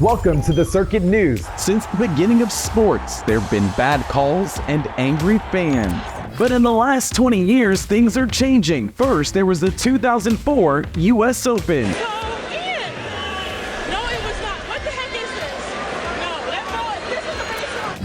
Welcome to the Circuit News. Since the beginning of sports, there have been bad calls and angry fans. But in the last 20 years, things are changing. First, there was the 2004 U.S. Open.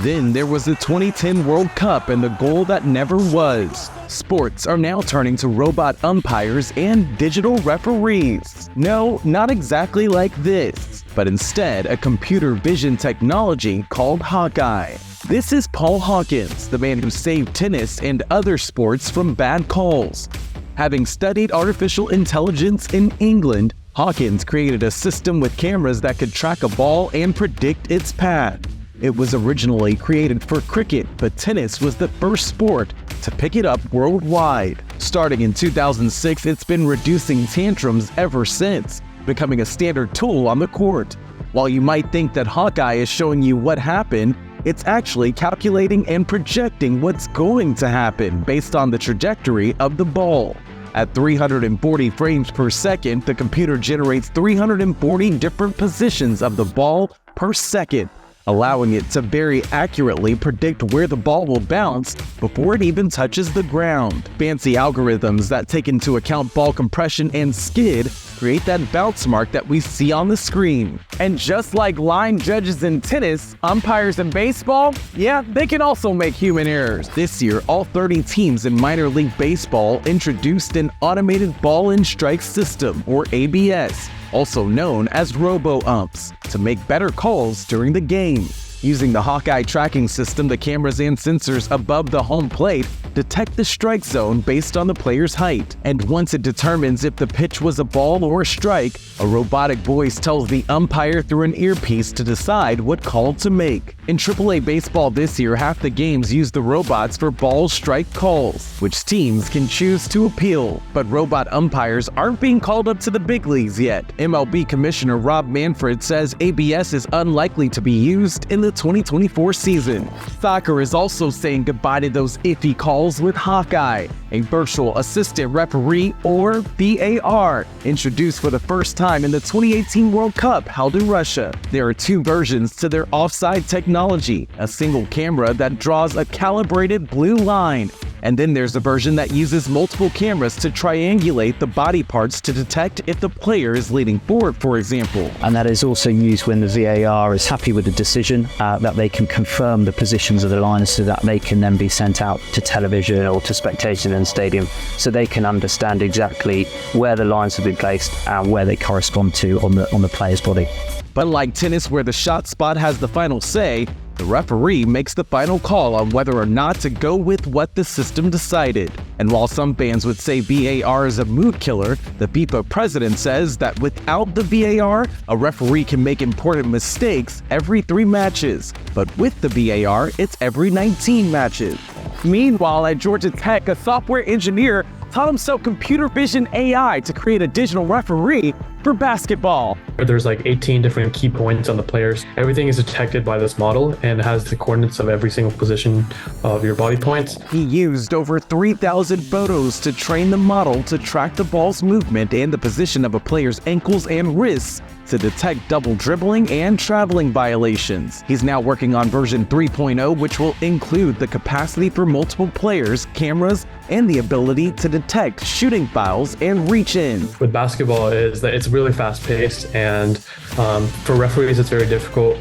Then there was the 2010 World Cup and the goal that never was. Sports are now turning to robot umpires and digital referees. No, not exactly like this, but instead a computer vision technology called Hawkeye. This is Paul Hawkins, the man who saved tennis and other sports from bad calls. Having studied artificial intelligence in England, Hawkins created a system with cameras that could track a ball and predict its path. It was originally created for cricket, but tennis was the first sport to pick it up worldwide. Starting in 2006, it's been reducing tantrums ever since, becoming a standard tool on the court. While you might think that Hawkeye is showing you what happened, it's actually calculating and projecting what's going to happen based on the trajectory of the ball. At 340 frames per second, the computer generates 340 different positions of the ball per second, allowing it to very accurately predict where the ball will bounce before it even touches the ground. Fancy algorithms that take into account ball compression and skid create that bounce mark that we see on the screen. And just like line judges in tennis, umpires in baseball, yeah, they can also make human errors. This year, all 30 teams in minor league baseball introduced an automated ball and strike system, or ABS, also known as Robo umps, to make better calls during the game. Using the Hawkeye tracking system, the cameras and sensors above the home plate detect the strike zone based on the player's height. And once it determines if the pitch was a ball or a strike, a robotic voice tells the umpire through an earpiece to decide what call to make. In AAA baseball this year, half the games use the robots for ball-strike calls, which teams can choose to appeal. But robot umpires aren't being called up to the big leagues yet. MLB Commissioner Rob Manfred says ABS is unlikely to be used in the 2024 season. Soccer is also saying goodbye to those iffy calls with Hawkeye, a virtual assistant referee, or VAR, introduced for the first time in the 2018 World Cup held in Russia. There are two versions to their offside technology: a single camera that draws a calibrated blue line, and then there's a version that uses multiple cameras to triangulate the body parts to detect if the player is leaning forward, for example. And that is also used when the VAR is happy with the decision, that they can confirm the positions of the lines so that they can then be sent out to television or to spectators in the stadium so they can understand exactly where the lines have been placed and where they correspond to on the player's body. But like tennis, where the shot spot has the final say, the referee makes the final call on whether or not to go with what the system decided. And while some fans would say VAR is a mood killer, the FIFA president says that without the VAR, a referee can make important mistakes every 3 matches. But with the VAR, it's every 19 matches. Meanwhile, at Georgia Tech, a software engineer taught himself computer vision AI to create a digital referee for basketball. There's like 18 different key points on the players. Everything is detected by this model and has the coordinates of every single position of your body points. He used over 3,000 photos to train the model to track the ball's movement and the position of a player's ankles and wrists to detect double dribbling and traveling violations. He's now working on version 3.0, which will include the capacity for multiple players, cameras, and the ability to detect shooting fouls and reach in. With basketball is that it's really fast paced, and for referees it's very difficult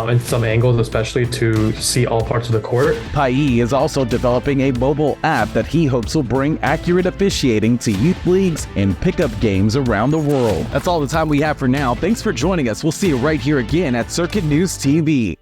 in some angles especially to see all parts of the court. Pai is also developing a mobile app that he hopes will bring accurate officiating to youth leagues and pickup games around the world. That's all the time we have for now. Thanks for joining us. We'll see you right here again at Circuit News TV.